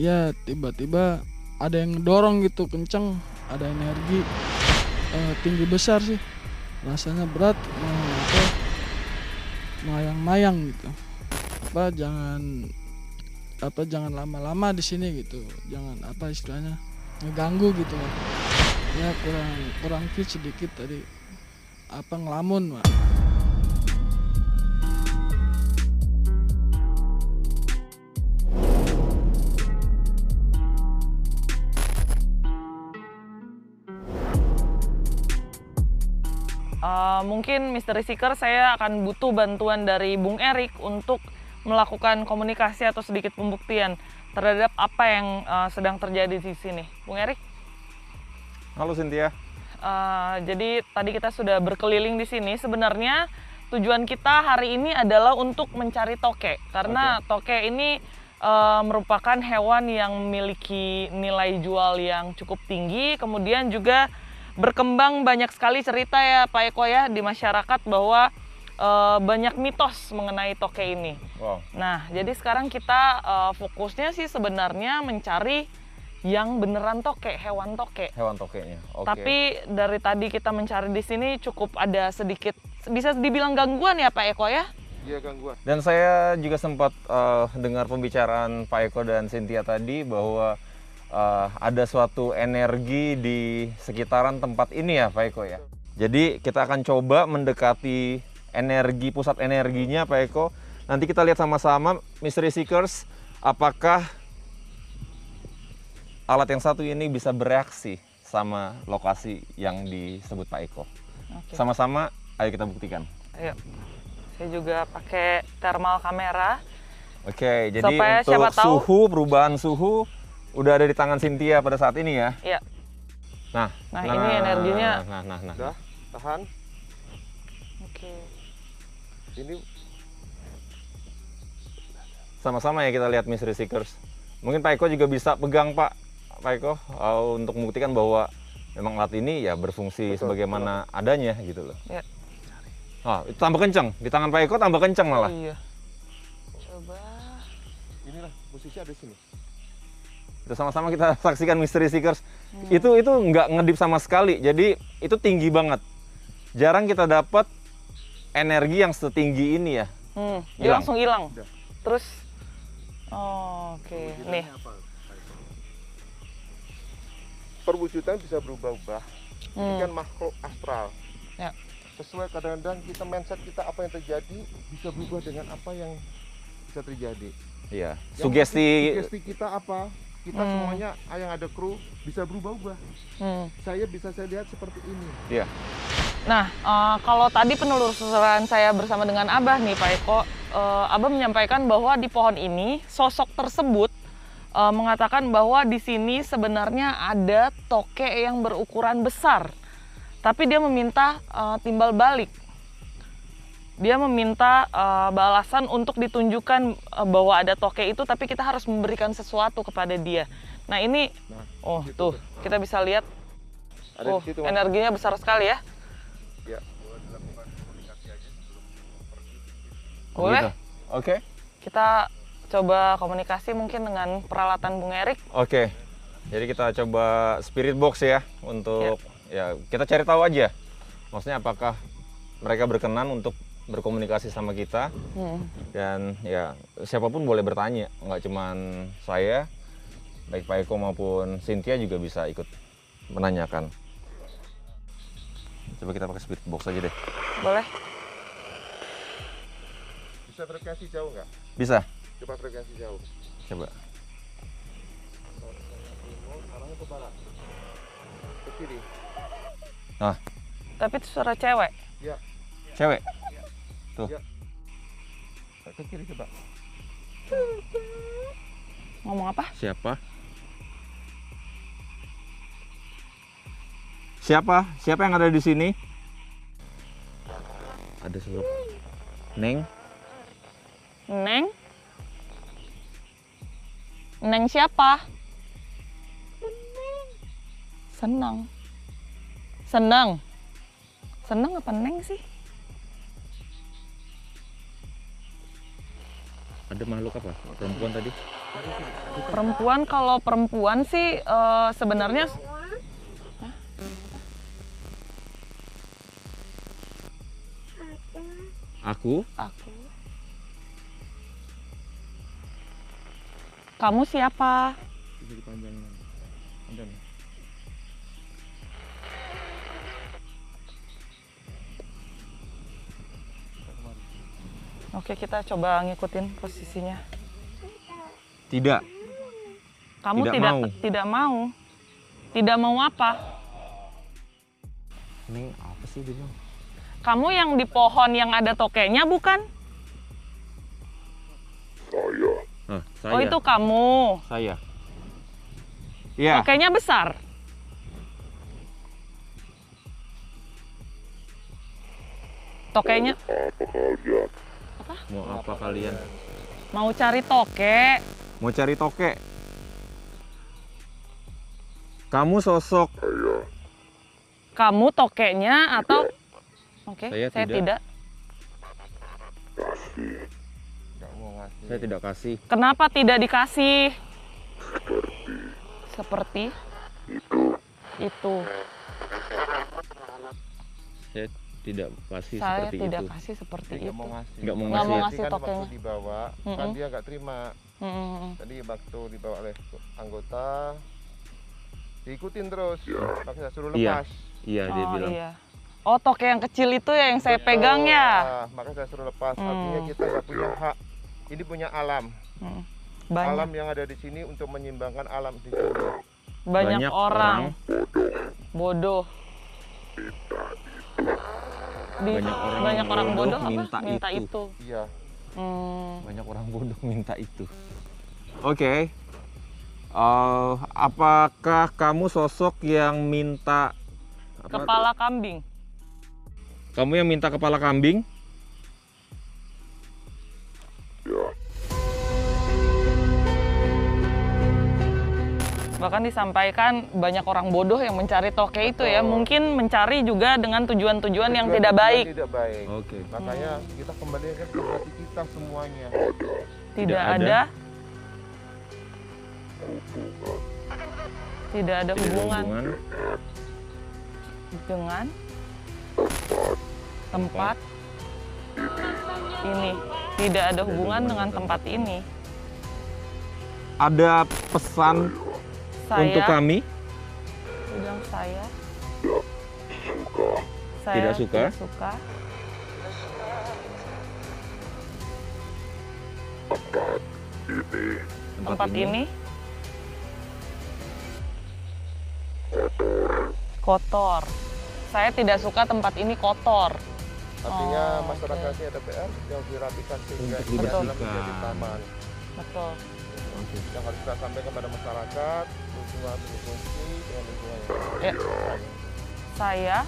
ya tiba-tiba ada yang dorong gitu kenceng, ada energi tinggi besar sih, rasanya berat, mayang-mayang gitu. Jangan lama-lama di sini gitu, jangan istilahnya ngeganggu gitu kan. Ya kurang fit sedikit tadi, ngelamun Pak. Mungkin Misteri Seeker saya akan butuh bantuan dari Bung Erik untuk melakukan komunikasi atau sedikit pembuktian terhadap apa yang sedang terjadi di sini. Bung Erik? Halo Cynthia. Jadi tadi kita sudah berkeliling di sini. Sebenarnya tujuan kita hari ini adalah untuk mencari toke, karena toke ini merupakan hewan yang memiliki nilai jual yang cukup tinggi, kemudian juga berkembang banyak sekali cerita ya Pak Eko ya di masyarakat bahwa banyak mitos mengenai toke ini. Wow. Nah, jadi sekarang kita fokusnya sih sebenarnya mencari yang beneran toke, hewan toke. Hewan tokenya. Oke. Tapi dari tadi kita mencari di sini cukup ada sedikit, bisa dibilang gangguan ya Pak Eko ya? Iya, gangguan. Dan saya juga sempat dengar pembicaraan Pak Eko dan Cynthia tadi bahwa ada suatu energi di sekitaran tempat ini ya Pak Eko ya. Jadi kita akan coba mendekati pusat energinya Pak Eko. Nanti kita lihat sama-sama Mystery Seekers, apakah alat yang satu ini bisa bereaksi sama lokasi yang disebut Pak Eko. Oke. Sama-sama, ayo kita buktikan. Ayo. Saya juga pakai thermal kamera. Oke, jadi Supaya untuk siapa tahu perubahan suhu udah ada di tangan Cynthia pada saat ini ya. Iya. Nah, ini energinya. Nah. Udah, tahan. Oke. Ini Sama-sama ya kita lihat Mystery Seekers. Mungkin Pak Eko juga bisa pegang Pak Eko untuk membuktikan bahwa memang alat ini ya berfungsi sebagaimana adanya gitu loh. Ya. Itu tambah kenceng, di tangan Pak Eko tambah kenceng malah. Iya. Coba. inilah posisi ada di sini. Itu sama-sama kita saksikan Mystery Seekers. Itu nggak ngedip sama sekali, jadi itu tinggi banget. Jarang kita dapat energi yang setinggi ini ya. Dia langsung hilang. Udah. Terus, oke. Nih. Perwujudan bisa berubah-ubah. Ini kan makhluk astral. Ya. Sesuai kadang-kadang kita mindset kita apa yang terjadi bisa berubah dengan apa yang bisa terjadi. Iya. Yang Sugesti kita apa? Kita semuanya yang ada kru bisa berubah-ubah. Saya lihat seperti ini. Iya. Nah, kalau tadi penelusuran saya bersama dengan Abah nih Pak Eko, Abah menyampaikan bahwa di pohon ini sosok tersebut mengatakan bahwa di sini sebenarnya ada toke yang berukuran besar, tapi dia meminta timbal balik. Dia meminta balasan untuk ditunjukkan bahwa ada toke itu, tapi kita harus memberikan sesuatu kepada dia. Nah ini, tuh kita bisa lihat, Ada di situ, Mas. energinya besar sekali ya. Ya. Boleh? Gitu. Oke. Kita coba komunikasi mungkin dengan peralatan Bung Erik. Oke. Jadi kita coba spirit box ya untuk ya kita cari tahu aja. Maksudnya apakah mereka berkenan untuk berkomunikasi sama kita. Dan ya siapapun boleh bertanya, nggak cuman saya, baik Pak Eko maupun Cynthia juga bisa ikut menanyakan. Coba kita pakai spirit box aja deh. Boleh? Bisa frekuensi jauh nggak? Bisa? Coba frekuensi jauh. Coba. Arahnya ke barat. Ke kiri. Nah, Tapi itu suara cewek. Ya. cewek. Tuh. Ya. Ke kiri coba. Ngomong apa? Siapa? Siapa yang ada di sini? Ada suara Neng. Neng? Neng siapa? Senang. Senang. Senang apa Neng sih? Ada makhluk apa? Perempuan tadi? Perempuan, kalau perempuan sih sebenarnya Aku? Kamu siapa? Bisa dipanjangin. Panjang. Oke, kita coba ngikutin posisinya. Tidak. Kamu Tidak tidak mau. tidak mau. Tidak mau apa? Ini apa sih dia bilang? Kamu yang di pohon yang ada tokeknya bukan? Nah, saya. Oh, itu kamu. Saya. Iya. Tokeknya besar. Tokeknya Mau apa kalian? mau cari tokek. Mau cari tokek? Kamu sosok. Kamu tokeknya atau Oke, Saya saya tidak. tidak. Nggak mau ngasih. Saya tidak kasih. Kenapa tidak dikasih? Seperti itu. Saya tidak kasih Saya seperti tidak itu. kasih seperti Dia nggak itu. mau ngasih. Nggak mau Nggak mau ngasih. ngasih Kan tokenya. waktu dibawa, kan Mm-mm. dia nggak terima. Mm-mm. Tadi waktu dibawa oleh anggota, diikutin terus. Makanya saya suruh Iya. lepas. Iya, dia Oh bilang. iya. Oh, tokek yang kecil itu ya yang saya Betul. pegang ya. Nah, makanya saya suruh lepas. Hmm. Artinya kita nggak punya hak. Ini punya alam. Mm. Alam Banyak yang ada di sini untuk menyimbangkan alam di sini. banyak orang bodoh. Banyak orang bodoh minta apa? Minta itu. itu. Iya. Hmm. Banyak orang bodoh minta itu. Oke. Apakah kamu sosok yang minta apa? Kepala kambing. Kamu yang minta kepala kambing? Bahkan disampaikan banyak orang bodoh yang mencari tokek itu ya. Mungkin mencari juga dengan tujuan-tujuan yang tidak baik. Tidak baik. Oke. Makanya kita kembalikan ke hati kita semuanya. Tidak ada. Tidak ada hubungan Hubungan dengan tempat ini. Tidak ada hubungan dengan tempat ini. ada pesan Saya untuk kami? bilang saya Tidak suka. tidak suka. Tempat ini kotor. Saya tidak suka tempat ini kotor. Artinya Oh, masyarakat ini ada PR yang dirapikan sehingga Untuk ini adalah dibersihkan. menjadi taman. Betul. Yang harus kita sampaikan kepada masyarakat, lingkungan berfungsi dengan lingkungan yang Ya. Saya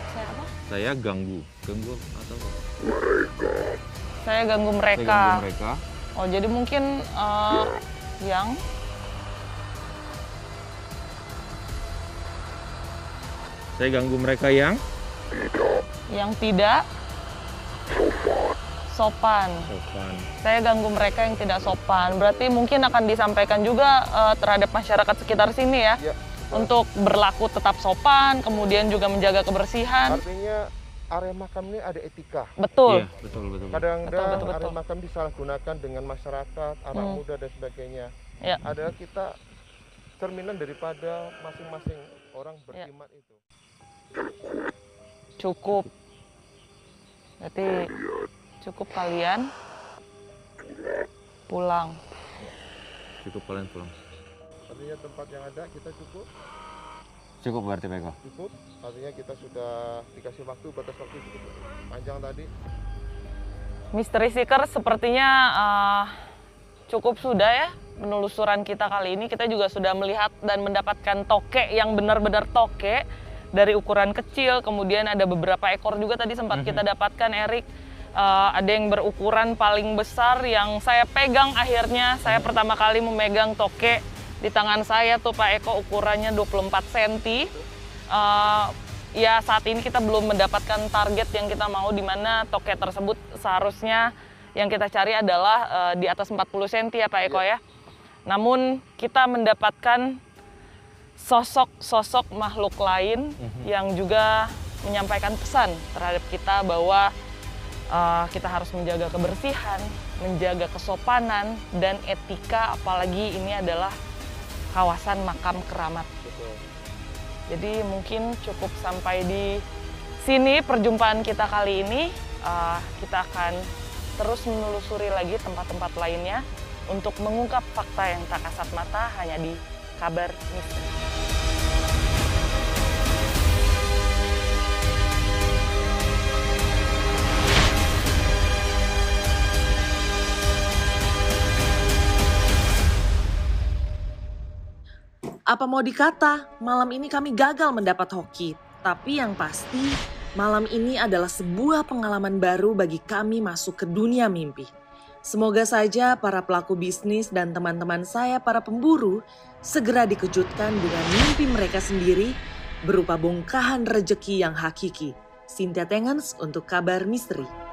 Saya apa? Saya ganggu atau apa? Saya ganggu Saya mereka. ganggu mereka. Oh, jadi mungkin yang Saya ganggu mereka yang tidak sopan. sopan. Saya ganggu mereka yang tidak sopan. Berarti mungkin akan disampaikan juga terhadap masyarakat sekitar sini ya. Iya. Untuk berlaku tetap sopan, kemudian juga menjaga kebersihan. Artinya area makam ini ada etika. Betul. Iya, betul. Kadang-kadang betul. area makam disalahgunakan dengan masyarakat, anak Hmm. muda dan sebagainya. Ya. Adalah kita cerminan daripada masing-masing orang Ya. beriman itu. Cukup. Berarti cukup kalian pulang. Cukup kalian pulang. Artinya tempat yang ada kita cukup. Cukup berarti Peko. Cukup. Artinya kita sudah dikasih waktu, batas waktu cukup panjang tadi. Mystery Seeker sepertinya cukup sudah ya penelusuran kita kali ini. Kita juga sudah melihat dan mendapatkan tokek yang benar-benar tokek dari ukuran kecil. Kemudian ada beberapa ekor juga tadi sempat kita dapatkan, Erik. Ada yang berukuran paling besar yang saya pegang akhirnya. Saya pertama kali memegang tokek di tangan saya tuh Pak Eko, ukurannya 24 cm. ya saat ini kita belum mendapatkan target yang kita mau, di mana toke tersebut seharusnya yang kita cari adalah di atas 40 cm ya Pak Eko ya. Namun kita mendapatkan sosok makhluk lain yang juga menyampaikan pesan terhadap kita bahwa kita harus menjaga kebersihan, menjaga kesopanan dan etika, apalagi ini adalah kawasan makam keramat. Jadi mungkin cukup sampai di sini perjumpaan kita kali ini. Kita akan terus menelusuri lagi tempat-tempat lainnya untuk mengungkap fakta yang tak kasat mata hanya di Kabar Misteri. Apa mau dikata, malam ini kami gagal mendapat hoki. Tapi yang pasti, malam ini adalah sebuah pengalaman baru bagi kami masuk ke dunia mimpi. Semoga saja para pelaku bisnis dan teman-teman saya para pemburu segera dikejutkan dengan mimpi mereka sendiri berupa bongkahan rejeki yang hakiki. Cynthia Tengens untuk Kabar Misteri.